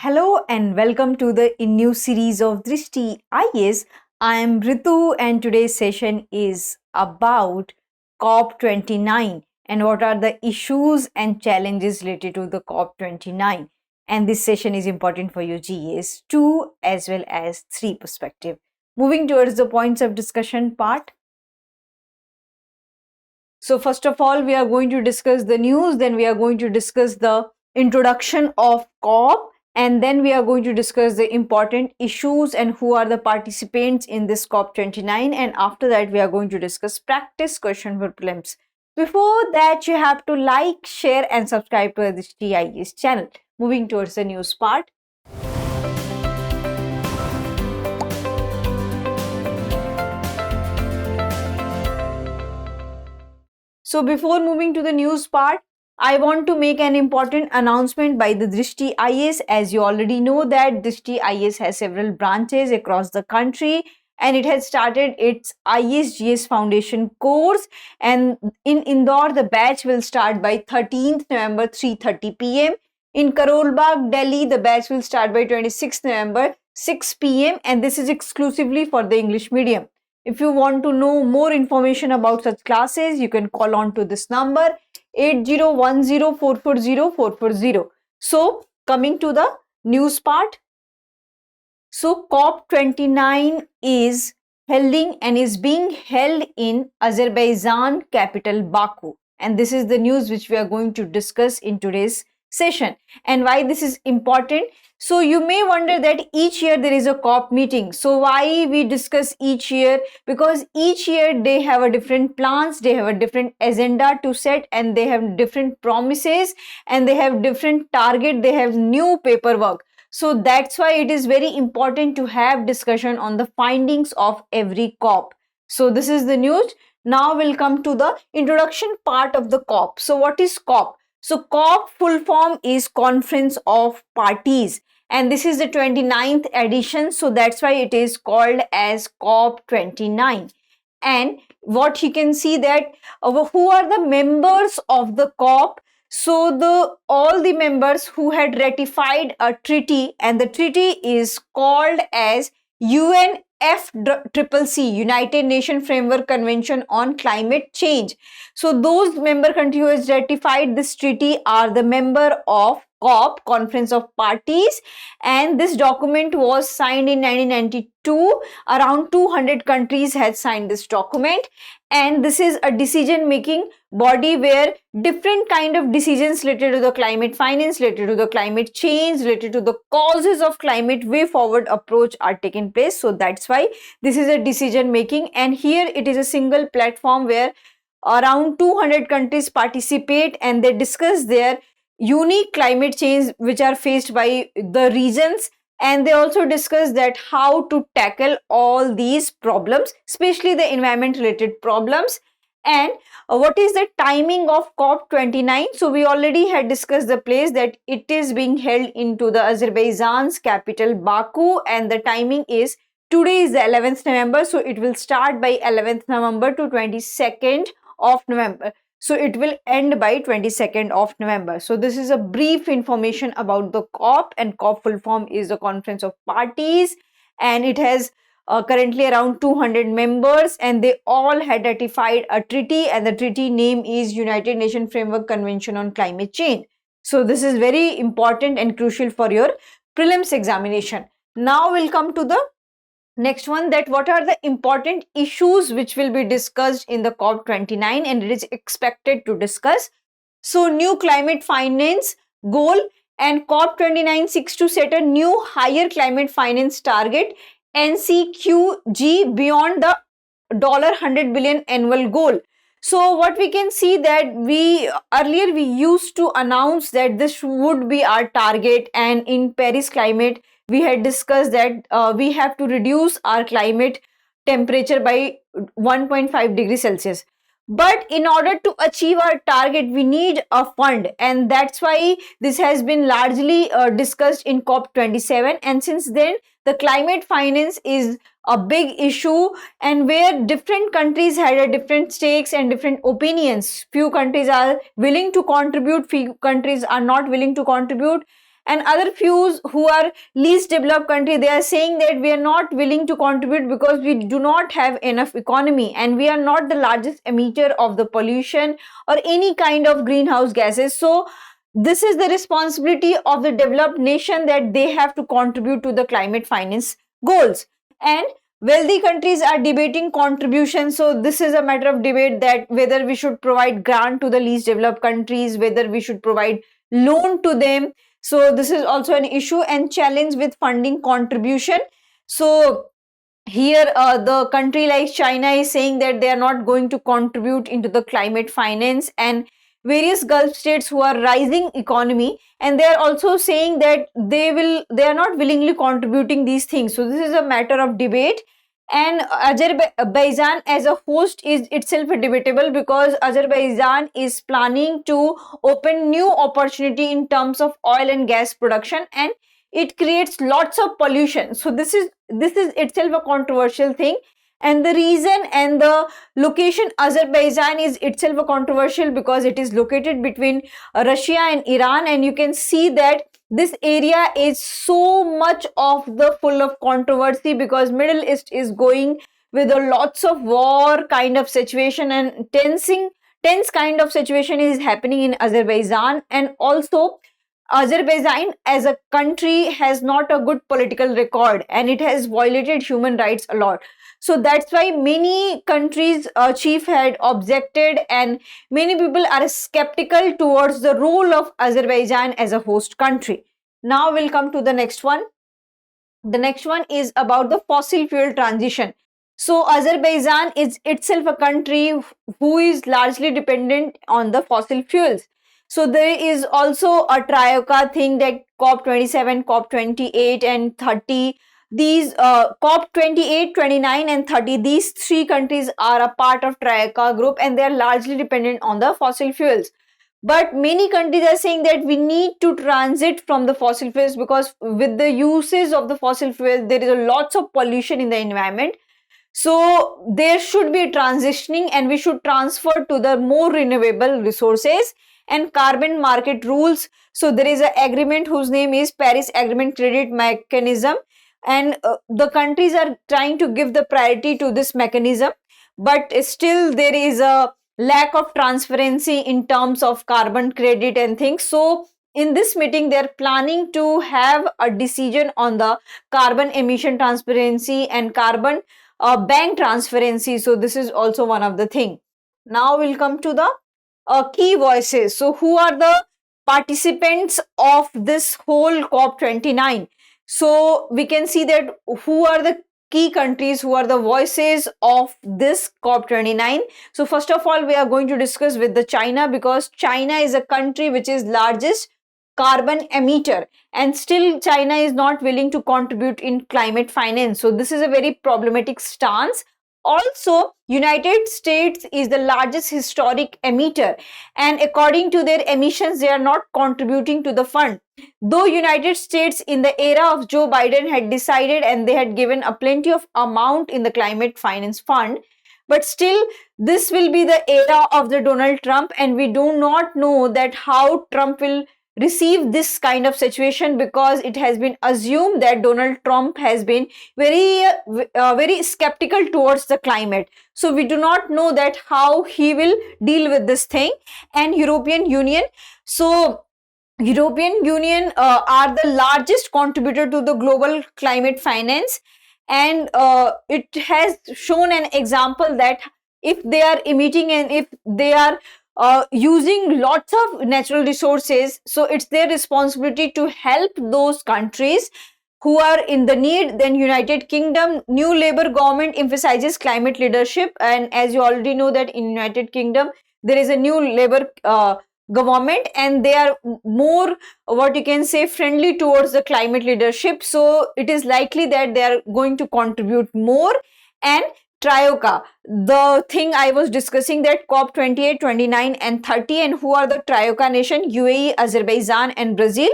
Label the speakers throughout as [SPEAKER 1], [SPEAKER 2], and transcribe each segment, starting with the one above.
[SPEAKER 1] Hello and welcome to the InNews series of Drishti IAS. I am Ritu and today's session is about COP29 and what are the issues and challenges related to the COP29. And this session is important for your GAs 2 as well as 3 perspective. Moving towards the points of discussion part. So first of all, we are going to discuss the news, then we are going to discuss the introduction of COP, and then we are going to discuss the important issues and who are the participants in this COP29, and after that we are going to discuss practice question for prelims. Before that, you have to like, share and subscribe to the Drishti IAS channel. Moving towards the news part. So before moving to the news part, I want to make an important announcement by the Drishti IAS. As you already know that Drishti IAS has several branches across the country and it has started its ISGS Foundation course, and in Indore the batch will start by 13th November 3:30 p.m. In Karol Bagh, Delhi, the batch will start by 26th November 6 p.m. and this is exclusively for the English medium. If you want to know more information about such classes, you can call on to this number 8010440440. So coming to the news part. So COP29 is holding and is being held in Azerbaijan capital Baku. And this is the news which we are going to discuss in today's session. And why this is important? So you may wonder that each year there is a COP meeting. So why we discuss each year? Because each year they have a different plans, they have a different agenda to set, and they have different promises, and they have different target, they have new paperwork. So that's why it is very important to have discussion on the findings of every COP. So this is the news. Now we'll come to the introduction part of the COP. So what is COP? So COP full form is Conference of Parties, and this is the 29th edition. So that's why it is called as COP29. And what you can see that who are the members of the COP? So all the members who had ratified a treaty, and the treaty is called as UNFCCC, United Nations Framework Convention on Climate Change. So those member countries who has ratified this treaty are the member of COP, Conference of Parties, and this document was signed in 1992. Around 200 countries had signed this document, and this is a decision making body where different kind of decisions related to the climate finance, related to the climate change, related to the causes of climate way forward approach are taking place. So that's why this is a decision making, and here it is a single platform where around 200 countries participate and they discuss their unique climate change which are faced by the regions, and they also discuss that how to tackle all these problems, especially the environment related problems. And what is the timing of COP29? So we already had discussed the place that it is being held into the Azerbaijan's capital Baku, and the timing is today is the 11th November. So it will start by 11th November to 22nd of November. So it will end by 22nd of November. So this is a brief information about the COP, and COP full form is the Conference of Parties, and it has currently around 200 members, and they all had ratified a treaty, and the treaty name is United Nations Framework Convention on Climate Change. So this is very important and crucial for your prelims examination. Now we'll come to the next one, that what are the important issues which will be discussed in the COP29 and it is expected to discuss. So new climate finance goal, and COP29 seeks to set a new higher climate finance target NCQG beyond the $100 billion annual goal. So what we can see that earlier we used to announce that this would be our target, and in Paris climate we had discussed that we have to reduce our climate temperature by 1.5 degrees Celsius. But in order to achieve our target, we need a fund, and that's why this has been largely discussed in COP27. And since then, the climate finance is a big issue, and where different countries had a different stakes and different opinions. Few countries are willing to contribute, few countries are not willing to contribute. and other few who are least developed country, they are saying that we are not willing to contribute because we do not have enough economy and we are not the largest emitter of the pollution or any kind of greenhouse gases. So this is the responsibility of the developed nation, that they have to contribute to the climate finance goals. And wealthy countries are debating contribution. So this is a matter of debate, that whether we should provide grant to the least developed countries, whether we should provide loan to them. So this is also an issue, and challenge with funding contribution. So here the country like China is saying that they are not going to contribute into the climate finance, and various Gulf states who are rising economy, and they are also saying that they are not willingly contributing these things. So this is a matter of debate, and Azerbaijan as a host is itself debatable, because Azerbaijan is planning to open new opportunity in terms of oil and gas production, and it creates lots of pollution. So this is itself a controversial thing, and the reason and the location Azerbaijan is itself a controversial because it is located between Russia and Iran, and you can see that this area is so much of the full of controversy, because Middle East is going with a lots of war kind of situation, and tense kind of situation is happening in Azerbaijan. And also Azerbaijan as a country has not a good political record, and it has violated human rights a lot. So that's why many countries chief had objected, and many people are skeptical towards the role of Azerbaijan as a host country. Now we'll come to the next one. The next one is about the fossil fuel transition. So Azerbaijan is itself a country who is largely dependent on the fossil fuels. So there is also a Trioca thing, that COP27, COP28 and 30, these COP28, 29 and 30, these three countries are a part of Trioca group, and they are largely dependent on the fossil fuels. But many countries are saying that we need to transit from the fossil fuels, because with the uses of the fossil fuels, there is a lots of pollution in the environment. So there should be a transitioning, and we should transfer to the more renewable resources and carbon market rules. So there is an agreement whose name is Paris Agreement Credit Mechanism, and the countries are trying to give the priority to this mechanism, but still there is a lack of transparency in terms of carbon credit and things. So in this meeting, they are planning to have a decision on the carbon emission transparency and carbon bank transparency. So this is also one of the thing. Now we'll come to the key voices. So who are the participants of this whole COP29? So we can see that who are the key countries, who are the voices of this COP29. So first of all, we are going to discuss with the China, because China is a country which is largest carbon emitter, and still China is not willing to contribute in climate finance. So this is a very problematic stance. Also, United States is the largest historic emitter, and according to their emissions, they are not contributing to the fund. Though United States in the era of Joe Biden had decided, and they had given a plenty of amount in the climate finance fund, but still this will be the era of the Donald Trump, and we do not know that how Trump will receive this kind of situation, because it has been assumed that Donald Trump has been very skeptical towards the climate. So we do not know that how he will deal with this thing. And European Union. So European Union are the largest contributor to the global climate finance, and it has shown an example that if they are emitting and if they are using lots of natural resources, so it's their responsibility to help those countries who are in the need. Then United Kingdom, new Labour government emphasizes climate leadership, and as you already know that in United Kingdom there is a new Labour government, and they are more, what you can say, friendly towards the climate leadership. So it is likely that they are going to contribute more. And Trioca, the thing I was discussing, that COP28, 29 and 30, and who are the Trioca nation? UAE, Azerbaijan and Brazil.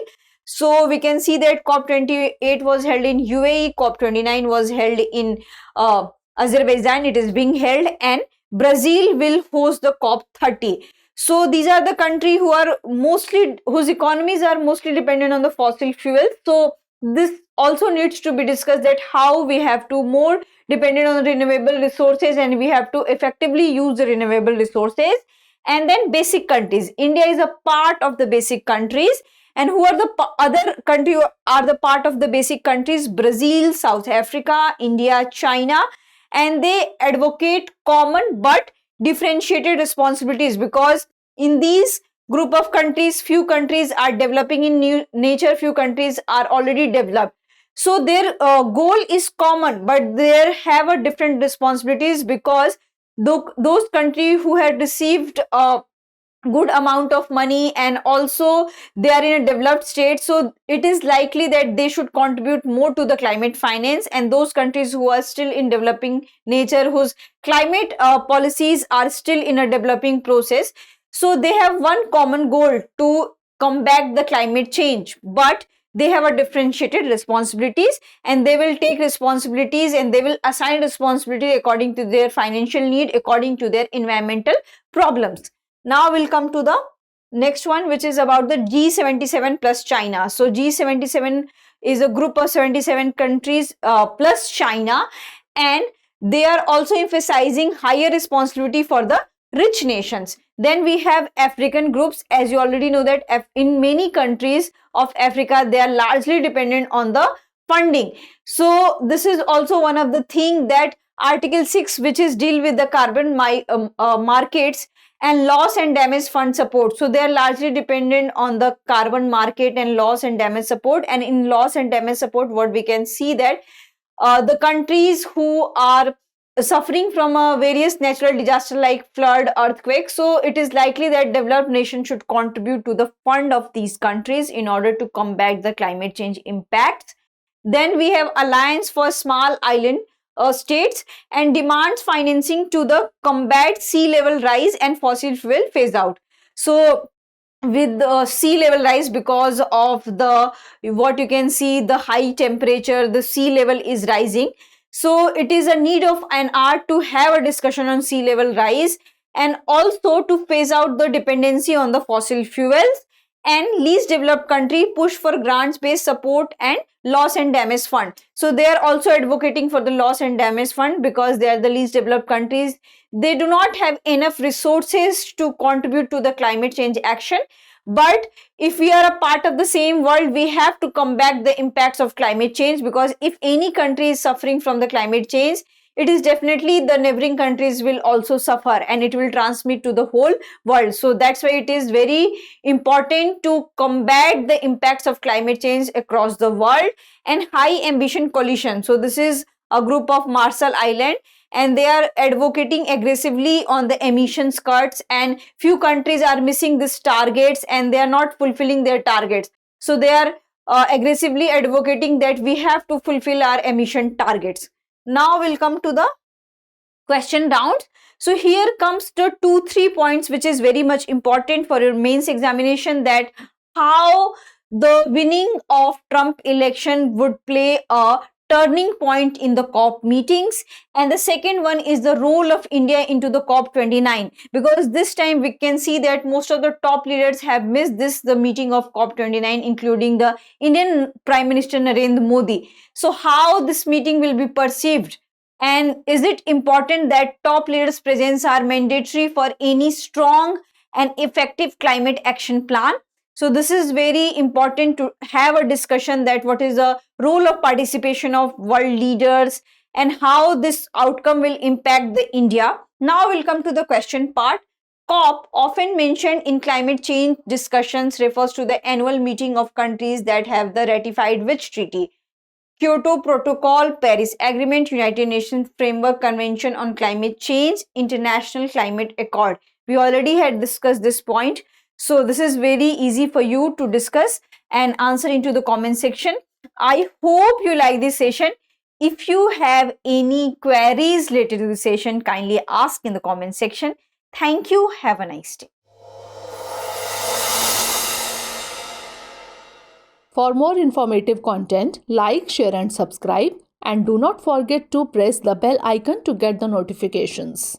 [SPEAKER 1] So we can see that COP28 was held in UAE, COP29 was held in Azerbaijan, it is being held, and Brazil will host the COP30. So these are the countries whose economies are mostly dependent on the fossil fuels. So this also needs to be discussed, that how we have to more dependent on renewable resources and we have to effectively use the renewable resources. And then basic countries. India is a part of the basic countries. And who are the other countries are the part of the basic countries? Brazil, South Africa, India, China. And they advocate common but differentiated responsibilities, because in these group of countries, few countries are developing in nature, few countries are already developed. So their goal is common, but they have a different responsibilities, because those countries who had received a good amount of money and also they are in a developed state, so it is likely that they should contribute more to the climate finance. And those countries who are still in developing nature, whose climate policies are still in a developing process, so they have one common goal to combat the climate change, but they have a differentiated responsibilities, and they will take responsibilities and they will assign responsibility according to their financial need, according to their environmental problems. Now we'll come to the next one, which is about the G77 plus China. So G77 is a group of 77 countries plus China, and they are also emphasizing higher responsibility for the rich nations. Then we have African groups. As you already know that in many countries of Africa, they are largely dependent on the funding. So this is also one of the things that Article 6, which is deal with the carbon markets and loss and damage fund support. So they are largely dependent on the carbon market and loss and damage support. And in loss and damage support, what we can see that the countries who are suffering from a various natural disaster like flood, earthquake, so it is likely that developed nations should contribute to the fund of these countries in order to combat the climate change impacts. Then we have Alliance for Small Island states and demands financing to the combat sea level rise and fossil fuel phase out. So with the sea level rise, because of the what you can see, the high temperature, the sea level is rising. So it is a need of an hour to have a discussion on sea level rise, and also to phase out the dependency on the fossil fuels. And least developed country push for grants based support and loss and damage fund. So they are also advocating for the loss and damage fund, because they are the least developed countries. They do not have enough resources to contribute to the climate change action. But if we are a part of the same world, we have to combat the impacts of climate change, because if any country is suffering from the climate change, it is definitely the neighboring countries will also suffer, and it will transmit to the whole world. So that's why it is very important to combat the impacts of climate change across the world. And High Ambition Coalition, so this is a group of Marshall Island, and they are advocating aggressively on the emissions cuts, and few countries are missing these targets and they are not fulfilling their targets. So they are aggressively advocating that we have to fulfill our emission targets. Now we'll come to the question round. So here comes the 2-3 points which is very much important for your mains examination, that how the winning of Trump election would play a turning point in the COP meetings. And the second one is the role of India into the COP29, because this time we can see that most of the top leaders have missed the meeting of COP29, including the Indian Prime Minister Narendra Modi. So how this meeting will be perceived, and is it important that top leaders' presence are mandatory for any strong and effective climate action plan? So this is very important to have a discussion, that what is the role of participation of world leaders and how this outcome will impact the India. Now we'll come to the question part. COP, often mentioned in climate change discussions, refers to the annual meeting of countries that have the ratified which treaty? Kyoto Protocol, Paris Agreement, United Nations Framework Convention on Climate Change, International Climate Accord. We already had discussed this point. So this is very easy for you to discuss and answer into the comment section. I hope you like this session. If you have any queries related to the session, kindly ask in the comment section. Thank you. Have a nice day.
[SPEAKER 2] For more informative content, like, share and subscribe, and do not forget to press the bell icon to get the notifications.